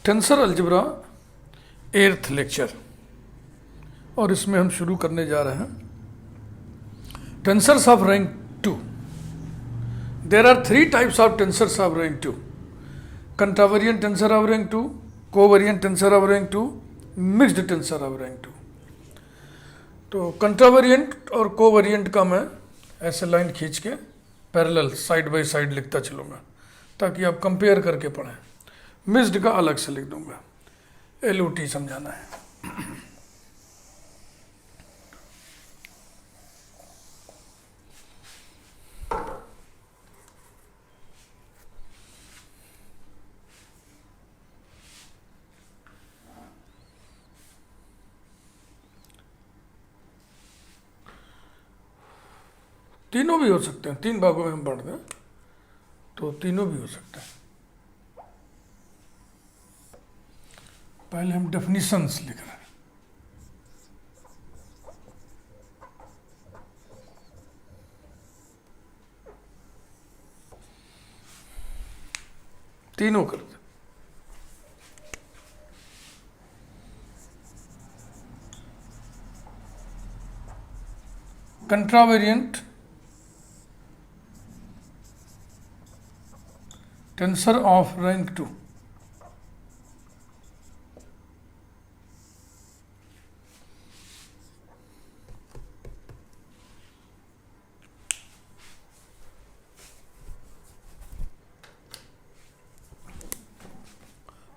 Tensor algebra 8th lecture, और इसमें हम शुरू करने जा रहे हैं tensors of rank 2। There are 3 types of tensors of rank 2: contravariant tensor of rank 2, covariant tensor of rank 2, mixed tensor of rank 2। तो कंट्रावेरिएंट और कोवेरिएंट का मैं ऐसे लाइन खींच के पैरेलल साइड बाय साइड लिखता चलूँगा ताकि आप कंपेयर करके पढ़ें। मिक्स्ड का अलग से लिख दूंगा, LOT समझाना है। तीनों भी हो सकते हैं, 3 भागों में हम पढ़ दें तो तीनों भी हो सकते हैं। पहले हम डेफिनिशंस लिख रहे हैं। तीनों कर दे। Contravariant tensor of rank 2,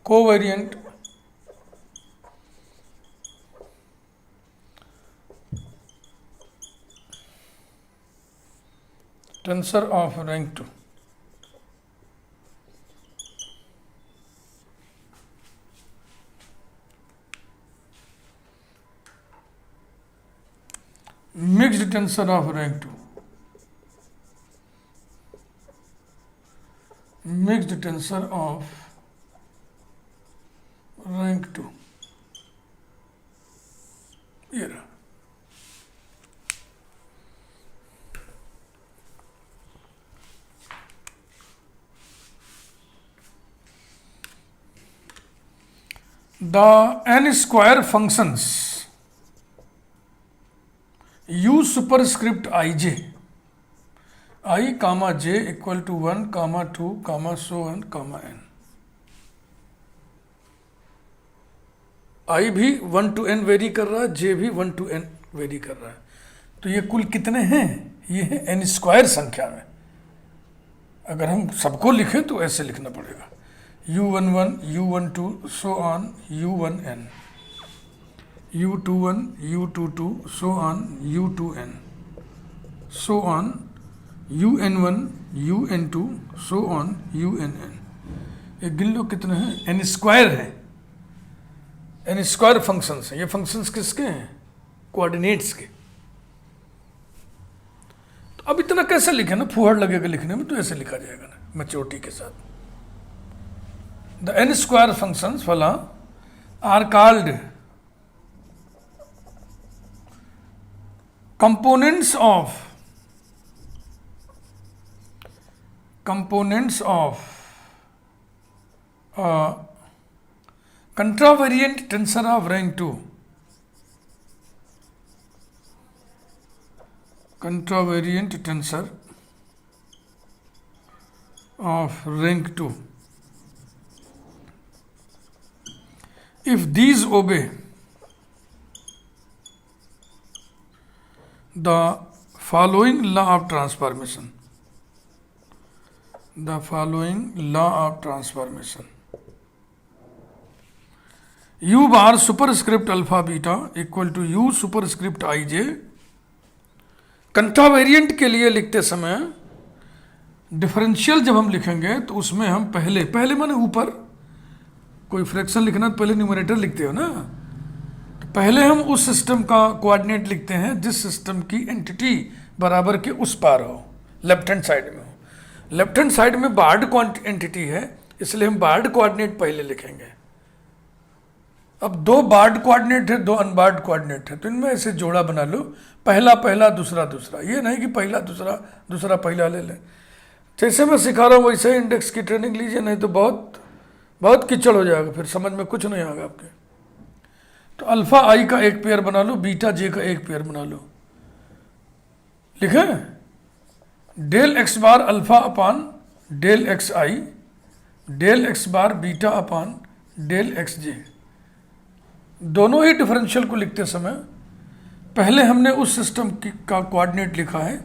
covariant tensor of rank 2, mixed tensor of rank 2, mixed tensor of rank 2। ये रहा। The n square functions use superscript ij, I comma j equal to 1 comma 2 comma so on comma n। I भी 1 to n very कर रहा है, j भी 1 to n very कर रहा है। तो ये कुल कितने हैं? ये है n स्क्वायर संख्या में। अगर हम सबको लिखें तो ऐसे लिखना पड़ेगा, u11, u12 so on u1n, u21, u22 so on u2n, so on un1, un2 so on unn। ये गिन लो कितने हैं, n स्क्वायर है, n स्क्वायर फंक्शंस हैं। ये फंक्शंस किसके हैं? कोऑर्डिनेट्स के। तो अब इतना कैसे लिखे ना, फुहड़ लगेगा लिखने में, तो ऐसे लिखा जाएगा ना मैच्योरिटी के साथ। द n स्क्वायर फंक्शंस फला are called components of contravariant tensor of rank 2, contravariant tensor of rank 2 if these obey the following law of transformation, the following law of transformation: u bar superscript alpha beta equal to u superscript ij। कंट्रावेरिएंट के लिए लिखते समय differential जब हम लिखेंगे तो उसमें हम पहले माने ऊपर कोई फ्रैक्शन लिखना तो पहले न्यूमरेटर लिखते हो ना। तो पहले हम उस सिस्टम का कोऑर्डिनेट लिखते हैं जिस सिस्टम की एंटिटी बराबर के उस पार हो, लेफ्ट हैंड साइड में हो। लेफ्ट हैंड साइड में बार्ड एंटिटी है, इसलिए हम बार्ड कोऑर्डिनेट पहले लिखेंगे। अब 2 बार्ड कोऑर्डिनेट है, 2 अनबार्ड कोऑर्डिनेट है, तो इनमें ऐसे जोड़ा बना लो, पहला पहला दूसरा दूसरा। ये नहीं कि पहला दूसरा दूसरा पहला ले लें। जैसे मैं सिखा रहा हूँ वैसे ही इंडेक्स की ट्रेनिंग लीजिए, नहीं तो बहुत बहुत कीचड़ हो जाएगा, फिर समझ में कुछ नहीं आएगा आपके। तो अल्फा आई का एक पेयर बना लो, बीटा जे का एक पेयर बना लो। लिखें del x bar alpha upon del x आई, del x bar beta upon del x जे। दोनों ही डिफरेंशियल को लिखते समय पहले हमने उस सिस्टम का कोऑर्डिनेट लिखा है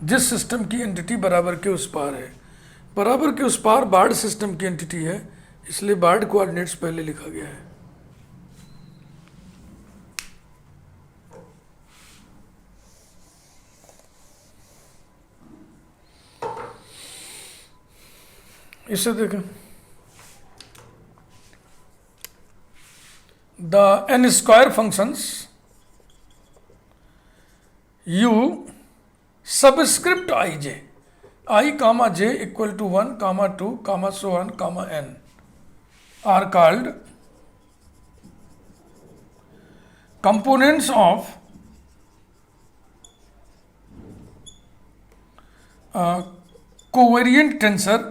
जिस सिस्टम की एंटिटी बराबर के उस पार है। बराबर के उस पार बार्ड सिस्टम की एंटिटी है, इसलिए बार्ड कोऑर्डिनेट्स पहले लिखा गया है। इसे देखें, the N square functions u subscript I j, i comma J equal to 1 comma 2 comma so on comma n are called components of covariant tensor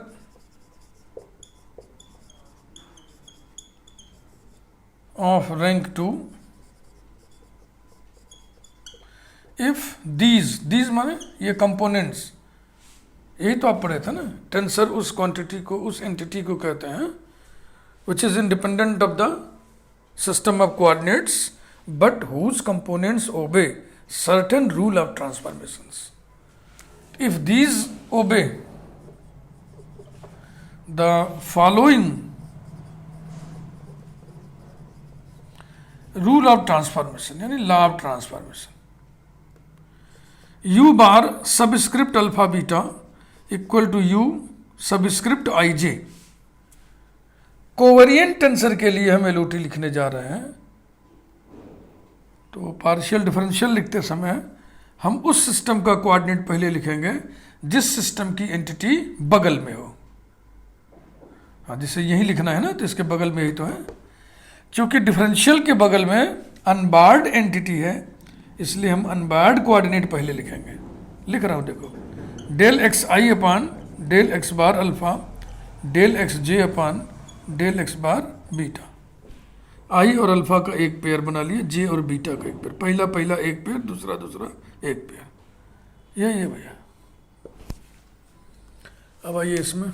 of rank 2 if these माने ये components, यही तो आप पढ़े थे ना। टेंसर उस quantity को, उस एंटिटी को कहते हैं which is independent of the system of coordinates but whose components obey certain rule of transformations. If these obey the following rule of transformation यानी law of transformation, u bar subscript alpha beta equal to u subscript I J. Covariant tensor के लिए हम LOT लिखने जा रहे हैं, तो partial differential लिखते समय हम उस सिस्टम का कोऑर्डिनेट पहले लिखेंगे जिस सिस्टम की एंटिटी बगल में हो। हाँ, जिसे यही लिखना है ना, तो इसके बगल में ही तो है। क्योंकि डिफरेंशियल के बगल में अनबार्ड एंटिटी है, इसलिए हम अनबार्ड कोऑर्डिनेट पहले लिखेंगे। लिख रहा हूं, देखो, डेल एक्स आई upon del x bar alpha del x जे upon del x bar beta. आई और अल्फा का एक पेयर बना लिए, जे और बीटा का एक पेयर, पहला एक पेयर, दूसरा एक पेयर। यही है भैया। अब आइए इसमें,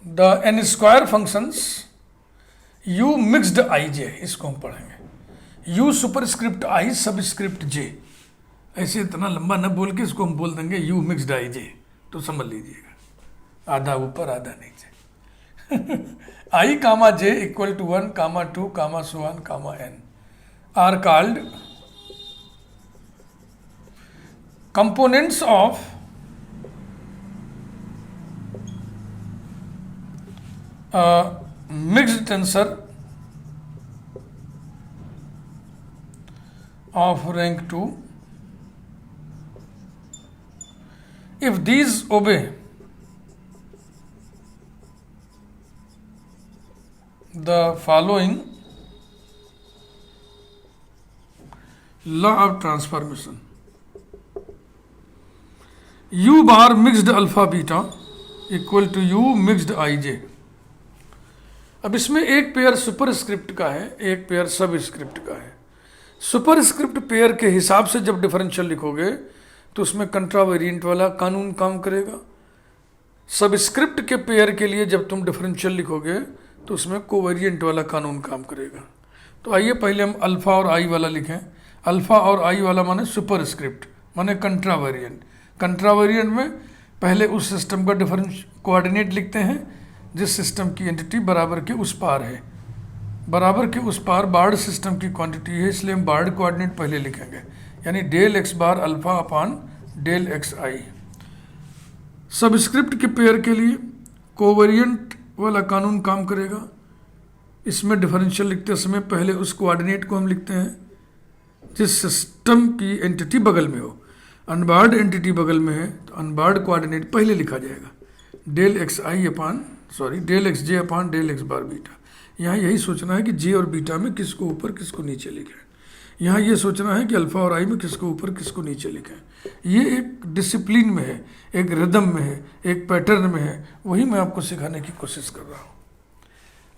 the N square functions u mixed I J, इसको हम पढ़ेंगे u superscript I subscript J. ऐसे इतना लंबा न बोल के इसको हम बोल देंगे u मिक्सड आई जे, तो समझ लीजिएगा, आधा ऊपर आधा नीचे। I comma J equal to 1 comma 2 comma so on comma n are called components of mixed tensor of rank 2 if these obey the following law of transformation. u bar mixed alpha beta equal to u mixed ij। अब इसमें एक pair superscript का है, एक pair subscript का है। Superscript pair के हिसाब से जब डिफरेंशियल लिखोगे तो उसमें कंट्रावेरिएंट वाला कानून काम करेगा। सबस्क्रिप्ट के पेयर के लिए जब तुम डिफरेंशियल लिखोगे तो उसमें कोवेरिएंट वाला कानून काम करेगा। तो आइए पहले हम अल्फा और आई वाला लिखें। अल्फा और आई वाला माने सुपरस्क्रिप्ट, माने कंट्रावेरिएंट। कंट्रावेरिएंट में पहले उस सिस्टम का डिफरेंशियल कोऑर्डिनेट लिखते हैं जिस सिस्टम की एंटिटी बराबर के उस पार है। बराबर के उस पार बार्ड सिस्टम की क्वांटिटी है, इसलिए हम बार्ड कोऑर्डिनेट पहले लिखेंगे, यानी del x bar alpha upon del x आई। सबस्क्रिप्ट के पेयर के लिए कोवेरिएंट वाला कानून काम करेगा। इसमें डिफरेंशियल लिखते समय पहले उस कोऑर्डिनेट को हम लिखते हैं जिस सिस्टम की एंटिटी बगल में हो। अनबार्ड एंटिटी बगल में है तो अनबार्ड कोऑर्डिनेट पहले लिखा जाएगा, डेल एक्स आई अपान डेल एक्स जे upon del x bar beta. यहाँ यही सोचना है कि जे और बीटा में किसको ऊपर किसको नीचे लिखें। यहाँ ये सोचना है कि अल्फ़ा और आई में किसको ऊपर किसको नीचे लिखें। ये एक डिसिप्लिन में है, एक रिदम में है, एक पैटर्न में है, वही मैं आपको सिखाने की कोशिश कर रहा हूँ।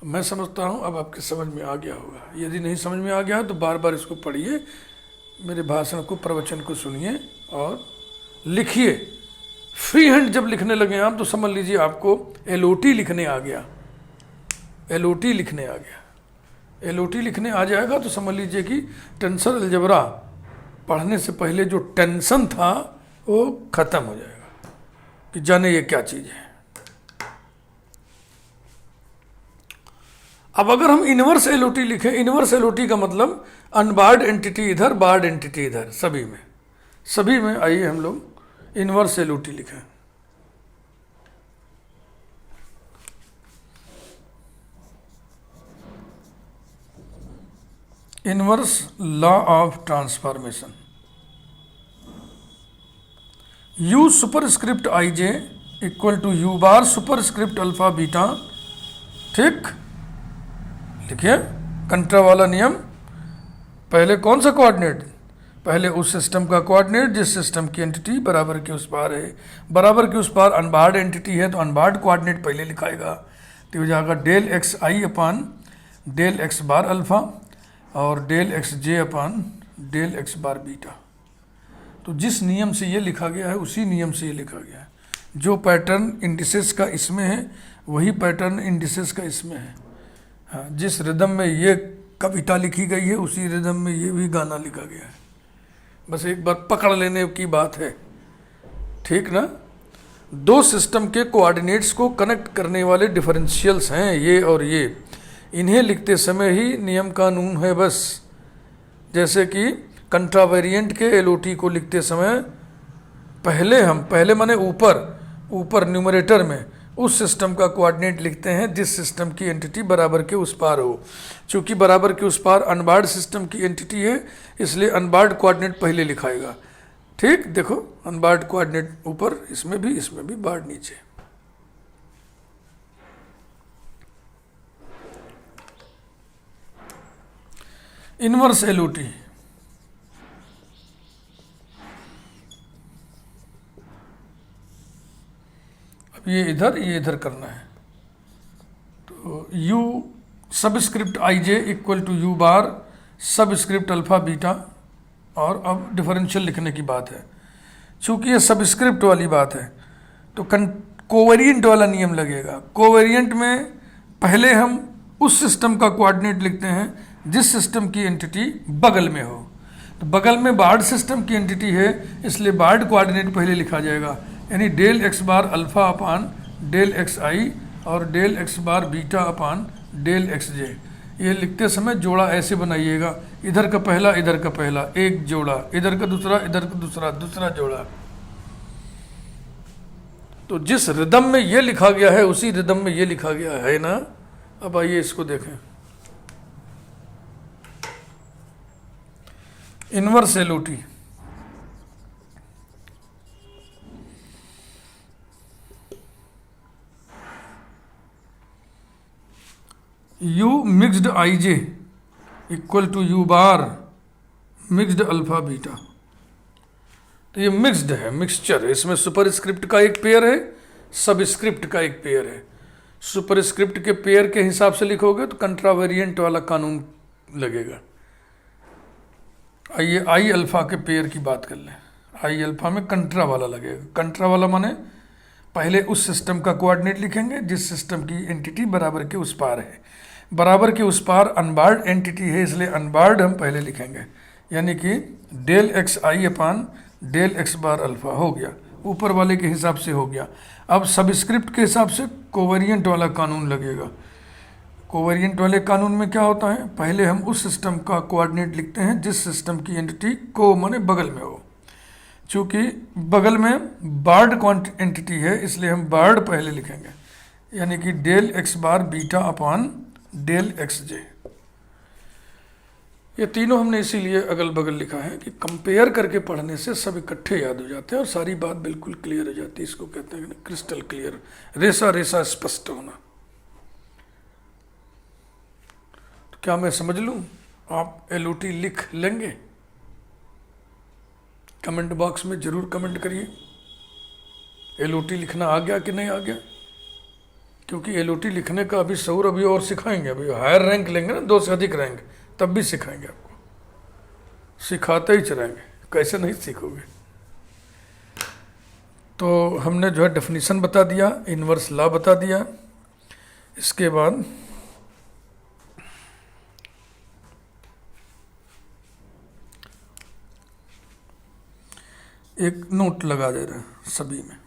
मैं समझता हूँ अब आपके समझ में आ गया होगा। यदि नहीं समझ में आ गया तो बार बार इसको पढ़िए, मेरे भाषण को, प्रवचन को सुनिए और लिखिए। फ्री हैंड जब लिखने लगे आप तो समझ लीजिए आपको LOT लिखने आ गया। LOT लिखने आ गया। LOT लिखने आ जाएगा तो समझ लीजिए कि टेंसर अलजेब्रा पढ़ने से पहले जो टेंशन था वो खत्म हो जाएगा कि जाने ये क्या चीज़ है। अब अगर हम इनवर्स LOT लिखें, इनवर्स LOT का मतलब अनबार्ड एंटिटी इधर, बार्ड एंटिटी इधर, सभी में आइए हम लोग इनवर्स LOT लिखें। Inverse law of transformation, U superscript IJ equal to U bar superscript alpha beta. ठीक, देखिए कंट्रा वाला नियम। पहले कौन सा कोऑर्डिनेट? पहले उस सिस्टम का कोऑर्डिनेट जिस सिस्टम की एंटिटी बराबर के उस पार है। बराबर के उस पार अनबार्ड एंटिटी है तो अनबार्ड कोऑर्डिनेट पहले लिखाएगा, तो हो जाएगा डेल एक्स आई upon del x bar alpha और डेल एक्स जे upon del x bar beta. तो जिस नियम से ये लिखा गया है उसी नियम से ये लिखा गया है। जो पैटर्न इंडिसेस का इसमें है वही पैटर्न इंडिसेस का इसमें है। हाँ, जिस रिदम में ये कविता लिखी गई है उसी रिदम में ये भी गाना लिखा गया है। बस एक बार पकड़ लेने की बात है, ठीक ना। दो सिस्टम के कोऑर्डिनेट्स को कनेक्ट करने वाले डिफरेंशियल्स हैं ये और ये, इन्हें लिखते समय ही नियम कानून है बस। जैसे कि कंट्रावेरिएंट के LOT को लिखते समय पहले माने ऊपर न्यूमरेटर में उस सिस्टम का कोऑर्डिनेट लिखते हैं जिस सिस्टम की एंटिटी बराबर के उस पार हो। चूंकि बराबर के उस पार अनबार्ड सिस्टम की एंटिटी है इसलिए अनबार्ड कोऑर्डिनेट पहले लिखाएगा। ठीक, देखो अनबार्ड कोऑर्डिनेट ऊपर, इसमें भी बार्ड नीचे। इनवर्स LOT, ये इधर करना है। तो U subscript IJ equal to U bar subscript alpha beta. और अब डिफरेंशियल लिखने की बात है। चूंकि ये सबस्क्रिप्ट वाली बात है तो कोवेरिएंट वाला नियम लगेगा। कोवेरिएंट में पहले हम उस सिस्टम का कोऑर्डिनेट लिखते हैं जिस सिस्टम की एंटिटी बगल में हो। तो बगल में बार्ड सिस्टम की एंटिटी है इसलिए बार्ड कोऑर्डिनेट पहले लिखा जाएगा, यानी del x bar alpha upon del x आई और del x bar beta upon del x J. ये लिखते समय जोड़ा ऐसे बनाइएगा, इधर का पहला एक जोड़ा, इधर का दूसरा दूसरा जोड़ा। तो जिस रिदम में ये लिखा गया है उसी रिदम में ये लिखा गया है ना। अब आइए इसको देखें। Inverse LOT, U mixed IJ equal to U bar mixed alpha beta. तो ये मिक्स्ड है, मिक्सचर है। इसमें सुपरस्क्रिप्ट का एक पेयर है, सबस्क्रिप्ट का एक पेयर है। सुपरस्क्रिप्ट के पेयर के हिसाब से लिखोगे तो कंट्रावेरिएंट वाला कानून लगेगा। आइए आई अल्फा के पेयर की बात कर लें। आई अल्फा में कंट्रा वाला लगेगा। कंट्रा वाला माने पहले उस सिस्टम का कोऑर्डिनेट लिखेंगे जिस सिस्टम की एंटिटी बराबर के उस पार है। बराबर के उस पार अनबार्ड एंटिटी है इसलिए अनबार्ड हम पहले लिखेंगे, यानी कि डेल एक्स आई upon del x bar alpha हो गया, ऊपर वाले के हिसाब से हो गया। अब सबस्क्रिप्ट के हिसाब से कोवेरिएंट वाला कानून लगेगा। कोवेरिएंट वाले कानून में क्या होता है, पहले हम उस सिस्टम का कोऑर्डिनेट लिखते हैं जिस सिस्टम की एंटिटी को माने बगल में हो। चूँकि बगल में बार्ड एंटिटी है इसलिए हम बार्ड पहले लिखेंगे, यानी कि del x bar beta upon del x J. ये तीनों हमने इसीलिए अगल बगल लिखा है कि कंपेयर करके पढ़ने से सब इकट्ठे याद हो जाते हैं और सारी बात बिल्कुल क्लियर हो जाती है। इसको कहते हैं क्रिस्टल क्लियर, रेसा रेसा स्पष्ट होना। तो क्या मैं समझ लूँ? आप LOT लिख लेंगे? कमेंट बॉक्स में जरूर कमेंट करिए। LOT लिखना आ गया कि नहीं आ गया, क्योंकि LOT लिखने का अभी शऊर अभी और सिखाएंगे। अभी हायर रैंक लेंगे ना, 2 से अधिक रैंक, तब भी सिखाएंगे आपको, सिखाते ही चलेंगे, कैसे नहीं सीखोगे। तो हमने जो है डेफिनेशन बता दिया, इनवर्स लॉ बता दिया। इसके बाद एक नोट लगा दे रहे हैं सभी में।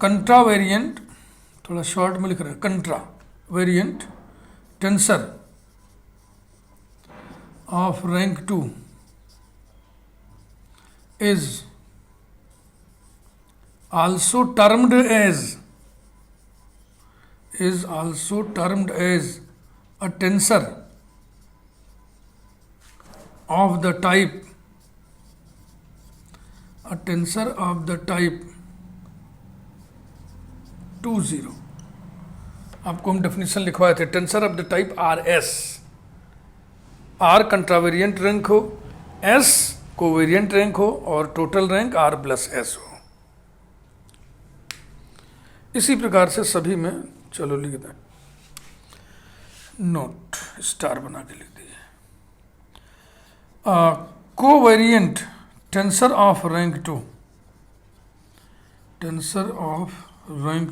कंट्रा वेरिएंट, थोड़ा शॉर्ट में लिख रहे हैं, contravariant tensor of rank 2 is also termed as a tensor of the type 2 0। आपको हम डेफिनेशन लिखवाए थे, tensor of the type RS, R contravariant rank हो, S कोवेरिएंट रैंक हो और टोटल रैंक R+S हो। इसी प्रकार से सभी में, चलो लिख दें, नोट स्टार बना के लिख दीजिए। Covariant tensor of rank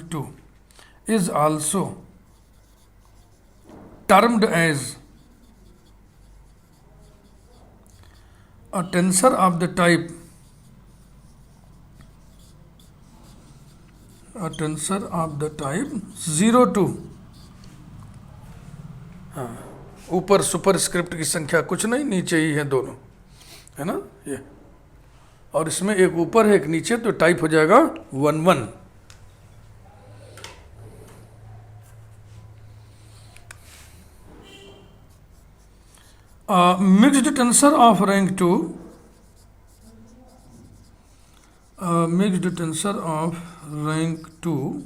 2 is also termed as a tensor of the type 0 2। हाँ, ऊपर सुपरस्क्रिप्ट की संख्या कुछ नहीं, नीचे ही है दोनों, है ना ये, और इसमें एक ऊपर है एक नीचे, तो टाइप हो जाएगा 1 1। Mixed tensor of rank 2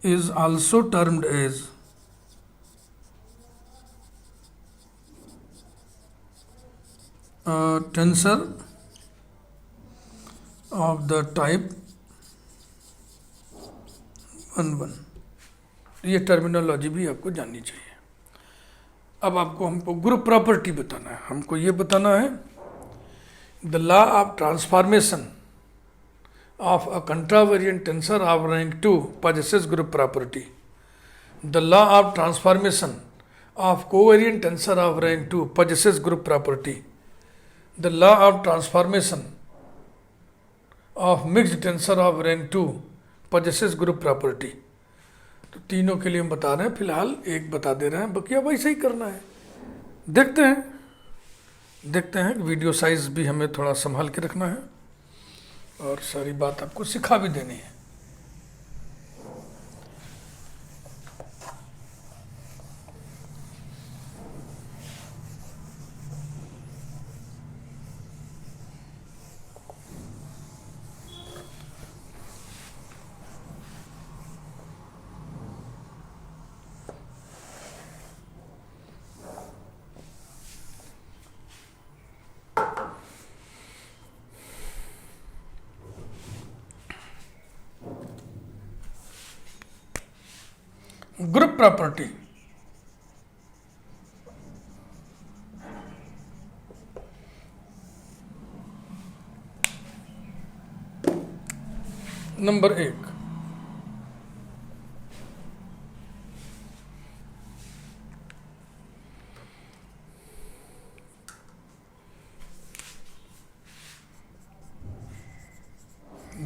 is also termed as tensor of the type 1 1। ये टर्मिनोलॉजी भी आपको जाननी चाहिए। अब आपको हमको ग्रुप प्रॉपर्टी बताना है। हमको ये बताना है, the law of transformation of a contravariant tensor of rank 2 possesses group property. The law of transformation of covariant tensor of rank 2 possesses group property. The law of transformation of mixed tensor of rank 2 possesses group property. तो तीनों के लिए हम बता रहे हैं, फिलहाल एक बता दे रहे हैं, बाकी अब वैसे ही करना है। देखते हैं वीडियो साइज भी हमें थोड़ा संभाल के रखना है और सारी बात आपको सिखा भी देनी है। Group property, number 1,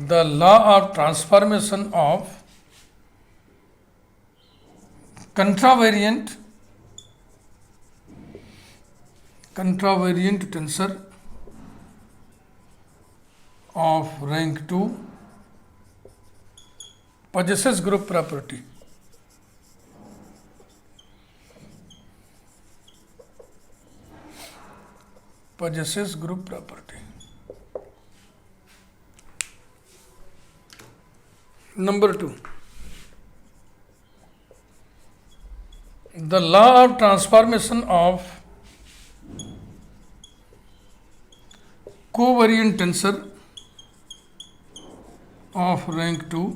the law of transformation of contravariant tensor of rank 2 possesses group property. Number 2, the law of transformation of covariant tensor of rank 2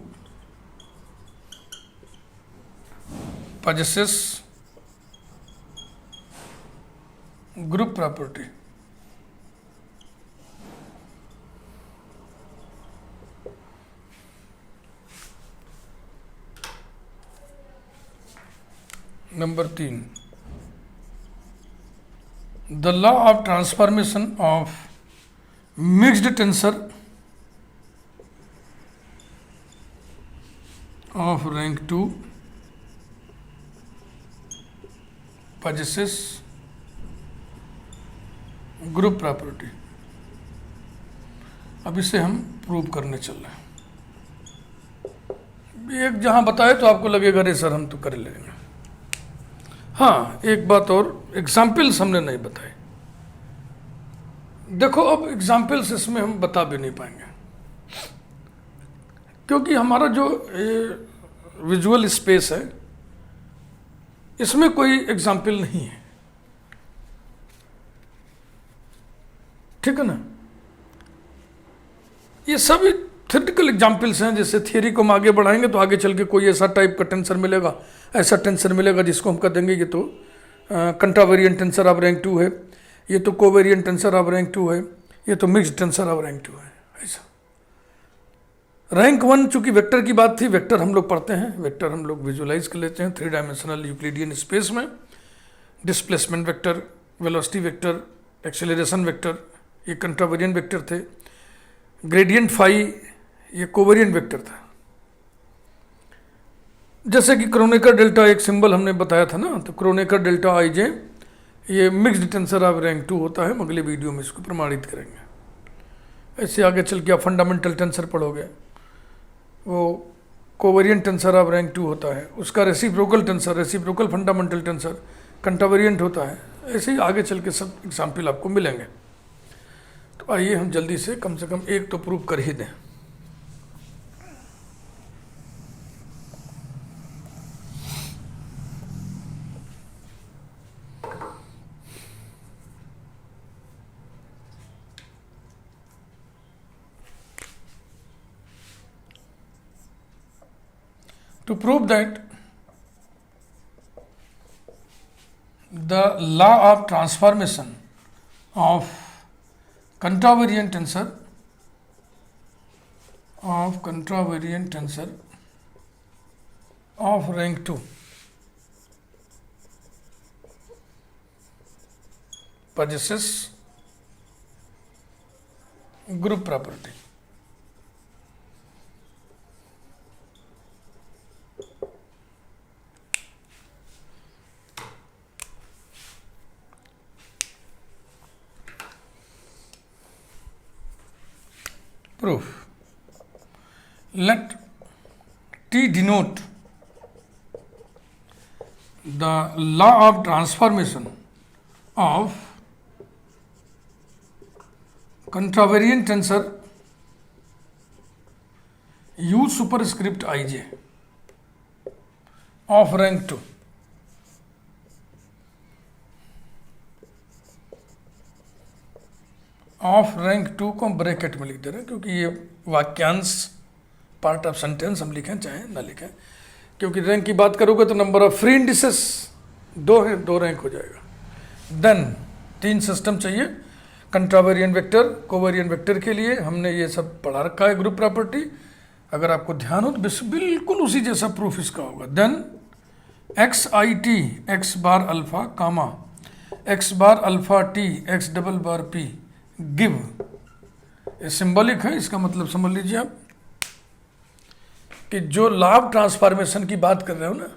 possesses group property. Number 3, the law of transformation of mixed tensor of rank 2 possesses group property. अब इसे हम prove करने चल रहे हैं. एक जहां बताए तो आपको लगेगा अरे सर हम तो कर लेंगे. हाँ, एक बात और, एग्जाम्पल्स हमने नहीं बताए. देखो अब एग्जाम्पल्स इसमें हम बता भी नहीं पाएंगे क्योंकि हमारा जो विजुअल स्पेस है इसमें कोई एग्जाम्पल नहीं है. ठीक है ना. ये सभी थ्योरेटिकल एग्जाम्पल्स हैं. जैसे थियरी को हम आगे बढ़ाएंगे तो आगे चल के कोई ऐसा टाइप का टेंसर मिलेगा, ऐसा टेंसर मिलेगा जिसको हम कह देंगे ये तो कंट्रावेरिएंट टेंसर ऑफ रैंक 2 है, ये तो कोवेरिएंट टेंसर ऑफ रैंक 2 है, ये तो मिक्स्ड टेंसर ऑफ रैंक 2 है. ऐसा रैंक 1 चूंकि वेक्टर की बात थी, वेक्टर हम लोग पढ़ते हैं, वेक्टर हम लोग विजुअलाइज कर लेते हैं 3 डायमेंशनल यूक्लिडियन स्पेस में. Displacement vector, velocity vector, acceleration vector ये कंट्रावेरिएंट वेक्टर थे. ग्रेडियंट फाई ये कोवेरिएंट वेक्टर था. जैसे कि क्रोनेकर डेल्टा एक सिंबल हमने बताया था ना, तो क्रोनेकर डेल्टा आई जे ये मिक्स्ड टेंसर ऑफ रैंक 2 होता है. हम अगले वीडियो में इसको प्रमाणित करेंगे. ऐसे आगे चल के आप फंडामेंटल टेंसर पढ़ोगे, वो कोवेरिएंट टेंसर ऑफ रैंक 2 होता है. उसका reciprocal tensor, reciprocal fundamental tensor contravariant होता है. ऐसे ही आगे चल के सब एग्जाम्पल आपको मिलेंगे. तो आइए हम जल्दी से कम एक तो प्रूव कर ही दें. To prove that the law of transformation of contravariant tensor of rank 2 possesses group property. Proof. Let T denote the law of transformation of contravariant tensor U superscript ij of rank 2. Of rank 2 को हम bracket में लिख दे रहे हैं क्योंकि ये वाक्यांश part of sentence हम लिखें चाहे ना लिखें, क्योंकि रैंक की बात करोगे तो नंबर ऑफ फ्री इंडिसेस 2 है, 2 रैंक हो जाएगा. देन 3 सिस्टम चाहिए. कंट्रावेरिएंट वेक्टर, कोवेरिएंट वेक्टर के लिए हमने ये सब पढ़ा रखा है ग्रुप प्रॉपर्टी. अगर आपको ध्यान हो तो बिल्कुल उसी जैसा प्रूफ इसका होगा. Then x i t x bar alpha comma x bar alpha t x double bar p give. ये सिंबॉलिक है, इसका मतलब समझ लीजिए आप कि जो लाभ ट्रांसफॉर्मेशन की बात कर रहे हो ना,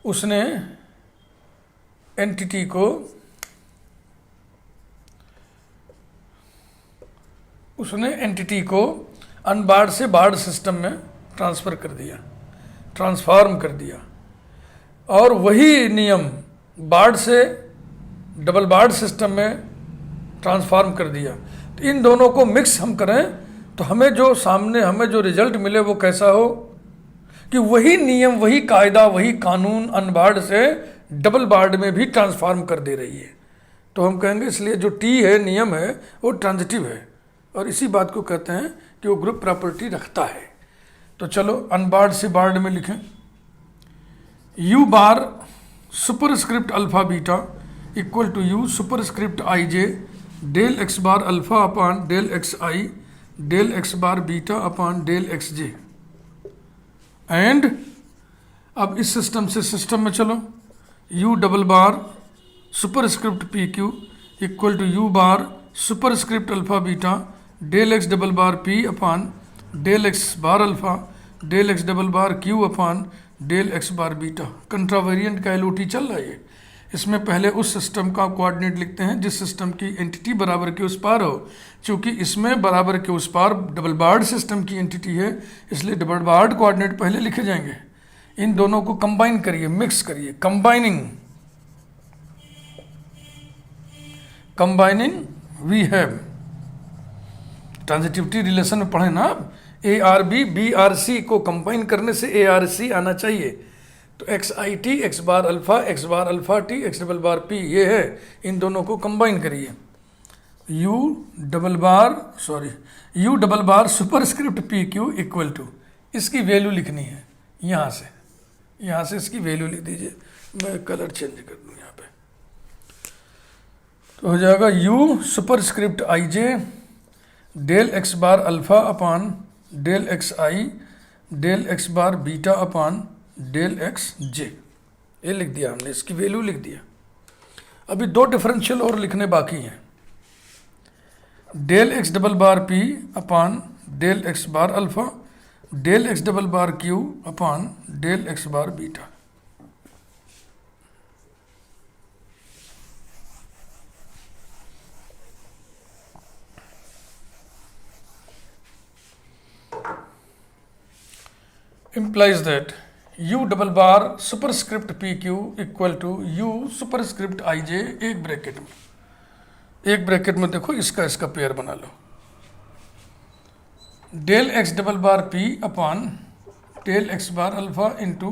उसने एंटिटी को अनबार्ड से बार्ड सिस्टम में ट्रांसफर कर दिया, ट्रांसफॉर्म कर दिया. और वही नियम बार्ड से डबल बार्ड सिस्टम में ट्रांसफॉर्म कर दिया. तो इन दोनों को मिक्स हम करें तो हमें जो रिजल्ट मिले वो कैसा हो कि वही नियम, वही कायदा, वही कानून अनबार्ड से डबल बार्ड में भी ट्रांसफॉर्म कर दे रही है। तो हम कहेंगे इसलिए जो टी है, नियम है, वो ट्रांजिटिव है, और इसी बात को कहते हैं कि वो ग्रुप प्रॉपर्टी रखता है। तो चलो अनबार्ड से बार्ड में लिखें, u bar superscript alpha beta equal to you superscript I J del x bar alpha upon del x I del x bar beta upon del x j. And अब इस system से system में चलो, u double bar superscript P Q equal to you bar superscript alpha beta del x double bar P upon del x bar alpha del x double bar Q upon del x bar beta. कंट्रावेरिएंट का LOT चल रहा है। इसमें पहले उस system का coordinate लिखते हैं जिस सिस्टम की एंटिटी बराबर के उस पार हो। चूंकि इसमें बराबर के उस पार डबल बार्ड सिस्टम की एंटिटी है, इसलिए डबल बार्ड कोऑर्डिनेट पहले लिखे जाएंगे। इन दोनों को कंबाइन करिए, मिक्स करिए, combining we have, transitivity relation में पढ़े ना आप, a R b b R c को कंबाइन करने से ए आर सी आना चाहिए। तो x i t x bar alpha t x double bar p ये है, इन दोनों को कंबाइन करिए। U double bar superscript P Q equal to, इसकी वैल्यू लिखनी है यहाँ से इसकी वैल्यू लिख दीजिए। मैं कलर चेंज कर दूँ यहाँ पे, तो हो जाएगा यू सुपरस्क्रिप्ट आई जे del x bar alpha upon del x आई del x bar beta upon del x J. ये लिख दिया हमने, इसकी वैल्यू लिख दिया। अभी दो डिफरेंशियल और लिखने बाकी हैं, del x double bar P upon del x bar alpha del x double bar Q upon del x bar beta. implies that u double bar superscript P Q equal to you superscript I J, एक bracket में देखो इसका pair बना लो, del x double bar P upon del x bar alpha into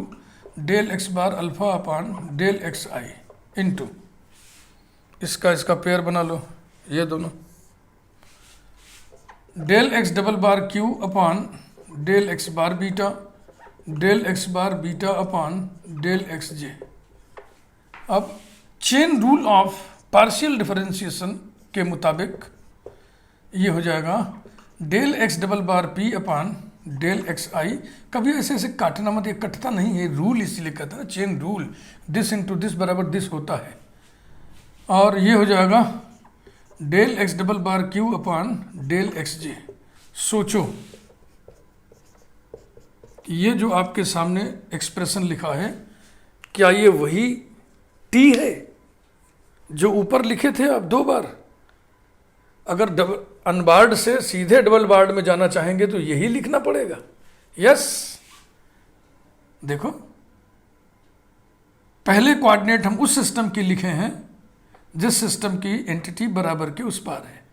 del x bar alpha upon del x I into इसका pair बना लो, ये दोनों, del x double bar Q upon del x bar beta del x bar beta upon del x जे। अब chain rule of partial differentiation के मुताबिक ये हो जाएगा del x double bar P upon del x आई। कभी ऐसे काटना मत, ये कटता नहीं है, रूल इसीलिए कहता है chain rule, this into this बराबर दिस होता है। और ये हो जाएगा del x double bar Q upon del x जे। सोचो ये जो आपके सामने एक्सप्रेशन लिखा है, क्या ये वही टी है जो ऊपर लिखे थे आप दो बार? अगर अनबार्ड से सीधे डबल बार्ड में जाना चाहेंगे तो यही लिखना पड़ेगा। यस, देखो पहले कोऑर्डिनेट हम उस सिस्टम की लिखे हैं जिस सिस्टम की एंटिटी बराबर के उस पार है,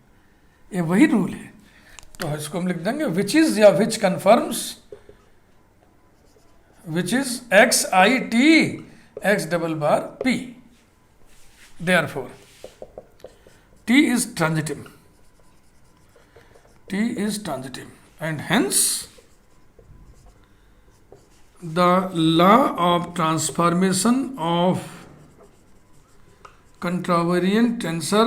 ये वही रूल है। तो इसको हम लिख देंगे विच इज या विच confirms, which is x I t x double bar p. Therefore, t is transitive. T is transitive, and hence the law of transformation of contravariant tensor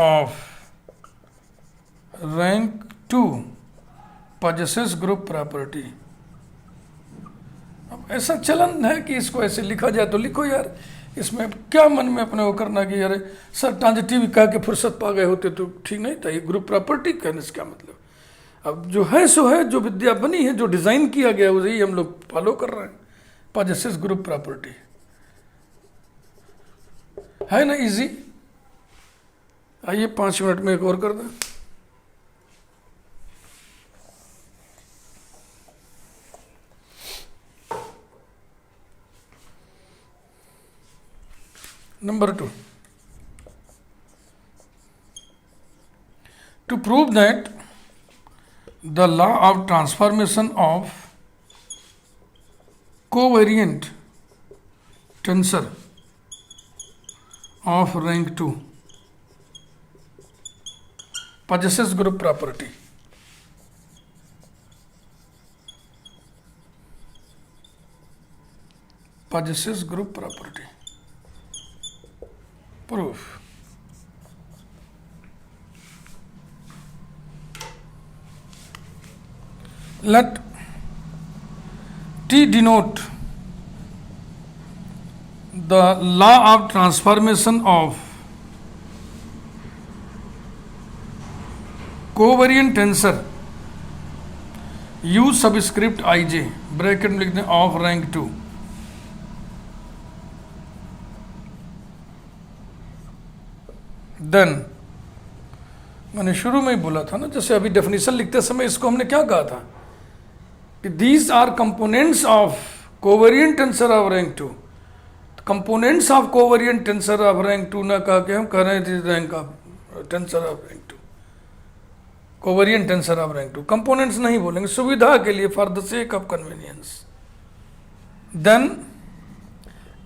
of rank 2 possesses group property। अब ऐसा चलन है कि इसको ऐसे लिखा जाए तो लिखो यार, इसमें क्या मन में अपने वो करना कि यार सर ट्रांजिटिव कह के फुर्सत पा गए होते तो ठीक नहीं था। ये ग्रुप प्रॉपर्टी कहने से क्या मतलब? अब जो है सो है, जो विद्या बनी है, जो डिजाइन किया गया वही हम लोग फॉलो कर रहे हैं। पॉजेसेस ग्रुप प्रॉपर्टी है ना, इजी। आइए 5 मिनट में एक और कर दें। Number 2, to prove that the law of transformation of covariant tensor of rank 2 possesses group property. Possesses group property. Proof. Let T denote the law of transformation of covariant tensor U subscript ij bracket में लिख दें of rank 2. Then मैंने शुरू में ही बोला था ना, जैसे अभी डेफिनेशन लिखते समय इसको हमने क्या कहा था कि these are components of covariant tensor of rank 2. Components of covariant tensor of rank 2 ना कहा कि हम कह रहे थे rank of tensor of rank 2, covariant tensor of rank 2. Components नहीं बोलेंगे सुविधा के लिए, for the sake of convenience. Then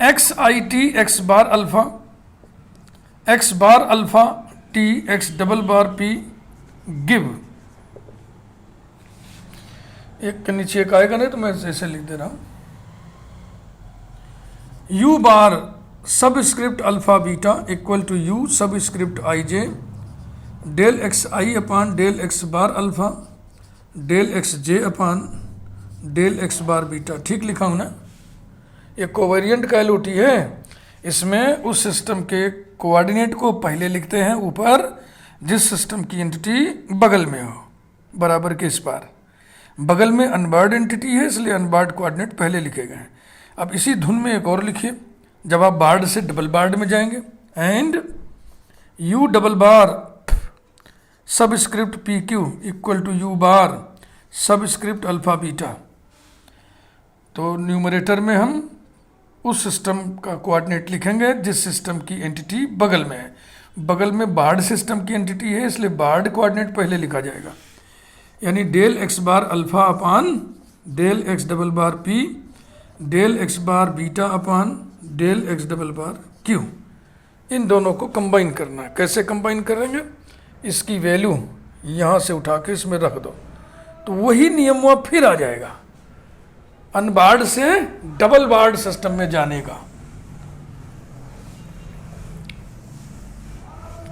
x i t x bar alpha x bar alpha t x double bar p give, एक के नीचे एक आएगा नहीं तो मैं ऐसे लिख दे रहा हूं, U bar subscript alpha beta equal to U subscript I J del x I upon del x bar alpha del x J upon del x bar beta. ठीक लिखा हूं ना? ये कोवेरिएंट का एलओटी है. इसमें उस system के कोऑर्डिनेट को पहले लिखते हैं ऊपर जिस सिस्टम की एंटिटी बगल में हो, बराबर के इस पार. बगल में अनबार्ड एंटिटी है इसलिए अनबार्ड कोऑर्डिनेट पहले लिखे गए हैं. अब इसी धुन में एक और लिखिए, जब आप बार्ड से डबल बार्ड में जाएंगे, and you double bar subscript P Q equal to you bar subscript alpha beta. तो न्यूमरेटर में हम उस सिस्टम का कोऑर्डिनेट लिखेंगे जिस सिस्टम की एंटिटी बगल में है. बगल में बार्ड सिस्टम की एंटिटी है इसलिए बार्ड कोऑर्डिनेट पहले लिखा जाएगा, यानी del x bar alpha upon del x double bar P del x bar beta upon del x double bar Q. इन दोनों को कंबाइन करना है. कैसे कंबाइन करेंगे? इसकी वैल्यू यहाँ से उठा के इसमें रख दो तो वही नियम वहाँ फिर आ जाएगा अनबार्ड से डबल बार्ड सिस्टम में जाने का.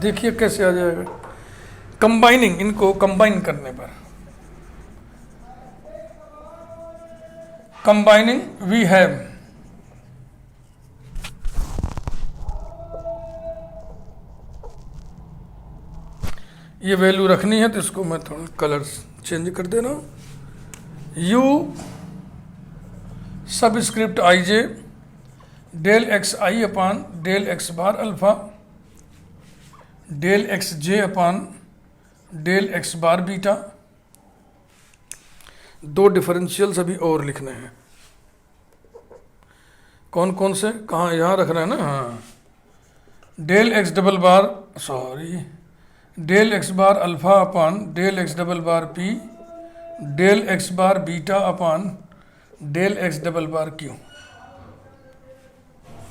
देखिए कैसे आ जाएगा कंबाइनिंग. इनको कंबाइन करने पर कंबाइनिंग वी हैव ये वैल्यू रखनी है तो इसको मैं थोड़ा कलर चेंज कर दे रहा हूं. यू सब स्क्रिप्ट आई जे डेल एक्स आई upon del x bar alpha del x जे upon del x bar beta. दो डिफरेंशियल्स अभी और लिखने हैं. कौन कौन से? कहाँ? यहाँ रख रहे हैं ना. हाँ, del x double bar del x bar alpha upon del x double bar P del x bar beta upon del x double bar Q.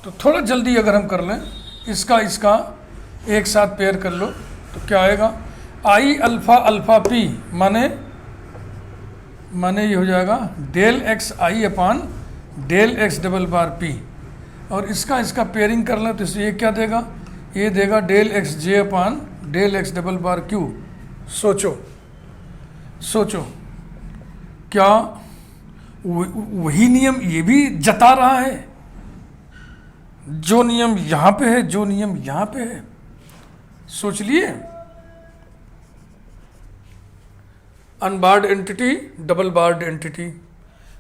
तो थोड़ा जल्दी अगर हम कर लें इसका एक साथ पेयर कर लो तो क्या आएगा? आई अल्फा अल्फा पी माने ये हो जाएगा डेल एक्स आई upon del x double bar P. और इसका पेयरिंग कर लें तो इसे ये क्या देगा? ये देगा डेल एक्स जे upon del x double bar Q. सोचो क्या वही नियम ये भी जता रहा है? जो नियम यहां पे है, जो नियम यहां पे है. सोच लिए. Unbarred entity double barred entity,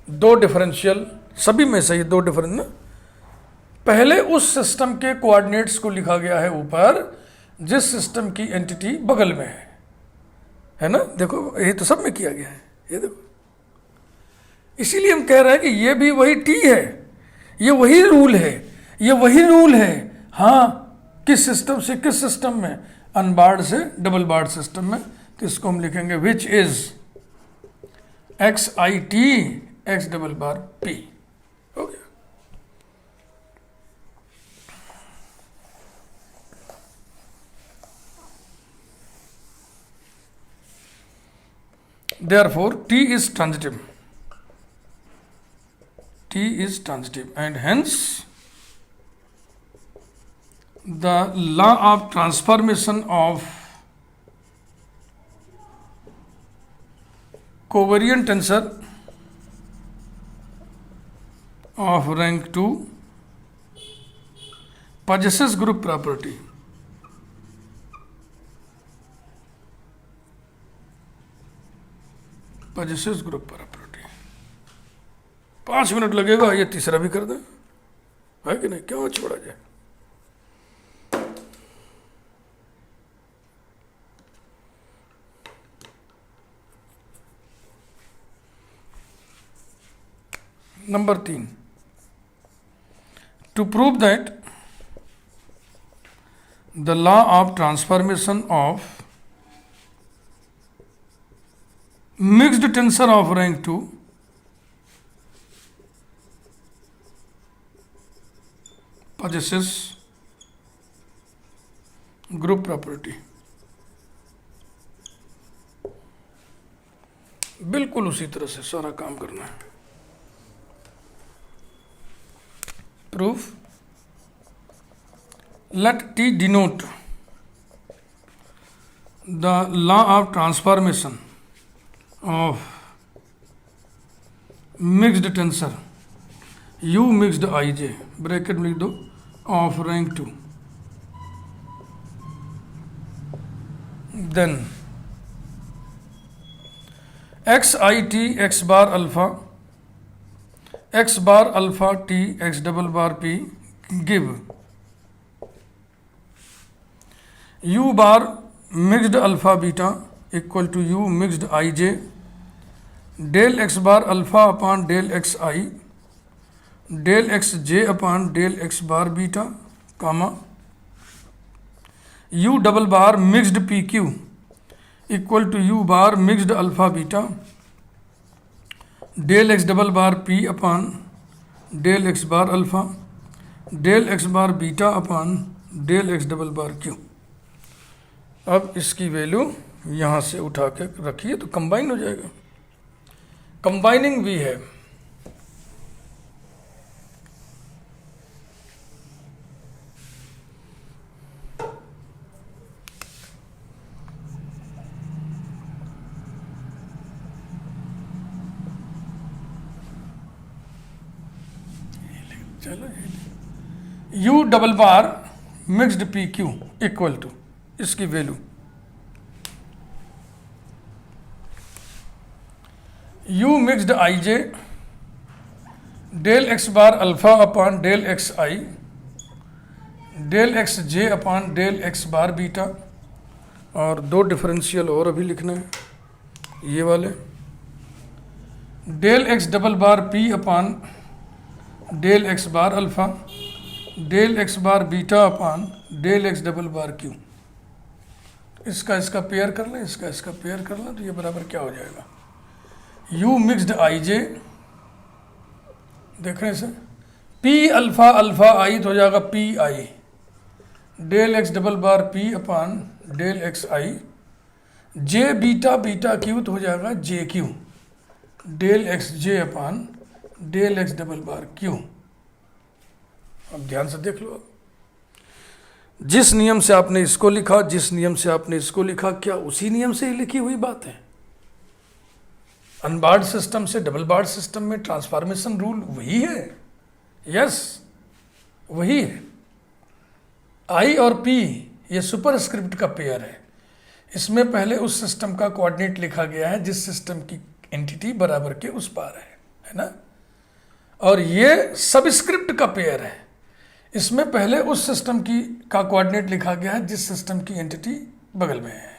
दो डिफरेंशियल, सभी में से ये दो डिफरेंस ना. पहले उस सिस्टम के कोऑर्डिनेट्स को लिखा गया है ऊपर जिस सिस्टम की एंटिटी बगल में है ना. देखो ये तो सब में किया गया है, ये देखो. इसीलिए हम कह रहे हैं कि ये भी वही टी है, ये वही रूल है, ये वही रूल है. हाँ, किस सिस्टम से किस सिस्टम में? अनबार्ड से डबल बार्ड सिस्टम में. तो इसको हम लिखेंगे which is x i t x double bar P. हो गया। Therefore, T is transitive. T is transitive, and hence the law of transformation of covariant tensor of rank 2 possesses group property. Possesses group property. 5 minute लगेगा, ये तीसरा भी कर दें, है कि नहीं? क्यों छोड़ा जाए? Number 3, to prove that the law of transformation of mixed tensor of rank 2 possesses group property. बिल्कुल उसी तरह से सारा काम करना है। Proof: let T denote the law of transformation of mixed tensor U mixed IJ, bracket में लिख दो, of rank 2, then x I t x bar alpha x bar alpha t x double bar p give u bar mixed alpha beta equal to u mixed ij del x bar alpha upon del x I del x j upon del x bar beta comma u double bar mixed pq equal to u bar mixed alpha beta del x double bar p upon del x bar alpha del x bar beta upon del x double bar q। अब इसकी value यहाँ से उठा के रखिए तो combine हो जाएगा। कंबाइनिंग भी है। चलो, U double bar mixed P Q equal to इसकी value U mixed I J del x bar alpha upon del x I del x J upon del x bar beta, और दो differential और अभी लिखना है ये वाले, del x double bar P upon del x bar alpha del x bar beta upon del x double bar Q. इसका pair कर लें, इसका पेयर कर लें तो ये बराबर क्या हो जाएगा? U मिक्स्ड आई जे, देख रहे हैं sir, P alpha alpha I तो हो जाएगा P I del x double bar P upon del x I, J beta beta Q तो हो जाएगा J Q del x J upon del x double bar Q. अब ध्यान से देख लो, जिस नियम से आपने इसको लिखा, जिस नियम से आपने इसको लिखा, क्या उसी नियम से ही लिखी हुई बात है? अनबार्ड सिस्टम से डबल बार्ड सिस्टम में ट्रांसफॉर्मेशन रूल वही है। यस, वही है। आई और पी ये सुपरस्क्रिप्ट का पेयर है। इसमें पहले उस सिस्टम का कोऑर्डिनेट लिखा गया है जिस सिस्टम की एंटिटी बराबर के उस पार है ना, और ये सबस्क्रिप्ट का पेयर है। इसमें पहले उस सिस्टम का कोऑर्डिनेट लिखा गया है जिस सिस्टम की एंटिटी बगल में है।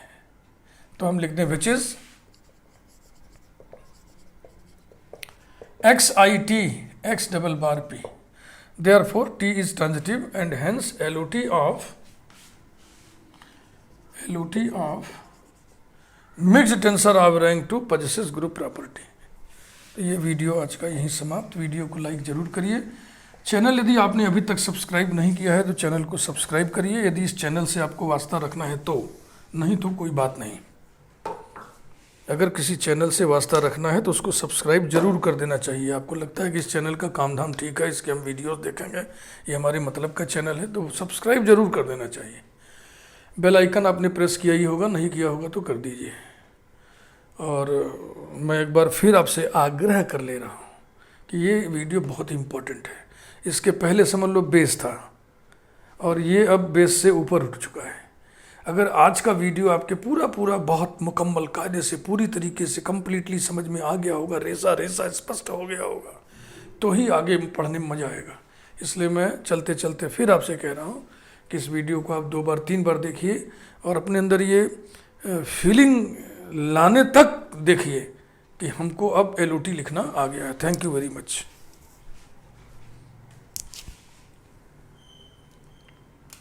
तो हम लिखते हैं which is x i t x double bar P, therefore T is transitive and hence LOT of mixed tensor of rank 2 possesses group property. तो ये वीडियो आज का यहीं समाप्त। वीडियो को लाइक ज़रूर करिए। चैनल यदि आपने अभी तक सब्सक्राइब नहीं किया है तो चैनल को सब्सक्राइब करिए, यदि इस चैनल से आपको वास्ता रखना है तो, नहीं तो कोई बात नहीं। अगर किसी चैनल से वास्ता रखना है तो उसको सब्सक्राइब जरूर कर देना चाहिए। आपको लगता है कि इस चैनल का काम धाम ठीक है, इसके हम वीडियोस देखेंगे, ये हमारे मतलब का चैनल है, तो सब्सक्राइब जरूर कर देना चाहिए। बेल आइकन आपने प्रेस किया ही होगा, नहीं किया होगा तो कर दीजिए। और मैं एक बार फिर आपसे आग्रह कर ले रहा हूँ कि ये वीडियो बहुत इम्पोर्टेंट है। इसके पहले समझ लो बेस था और ये अब बेस से ऊपर उठ चुका है। अगर आज का वीडियो आपके पूरा बहुत मुकम्मल कायदे से पूरी तरीके से कंप्लीटली समझ में आ गया होगा, रेसा रेसा स्पष्ट हो गया होगा, तो ही आगे पढ़ने में मज़ा आएगा। इसलिए मैं चलते चलते फिर आपसे कह रहा हूँ कि इस वीडियो को आप 2 बार 3 बार देखिए और अपने अंदर ये फीलिंग लाने तक देखिए कि हमको अब LOT लिखना आ गया है। Thank you very much.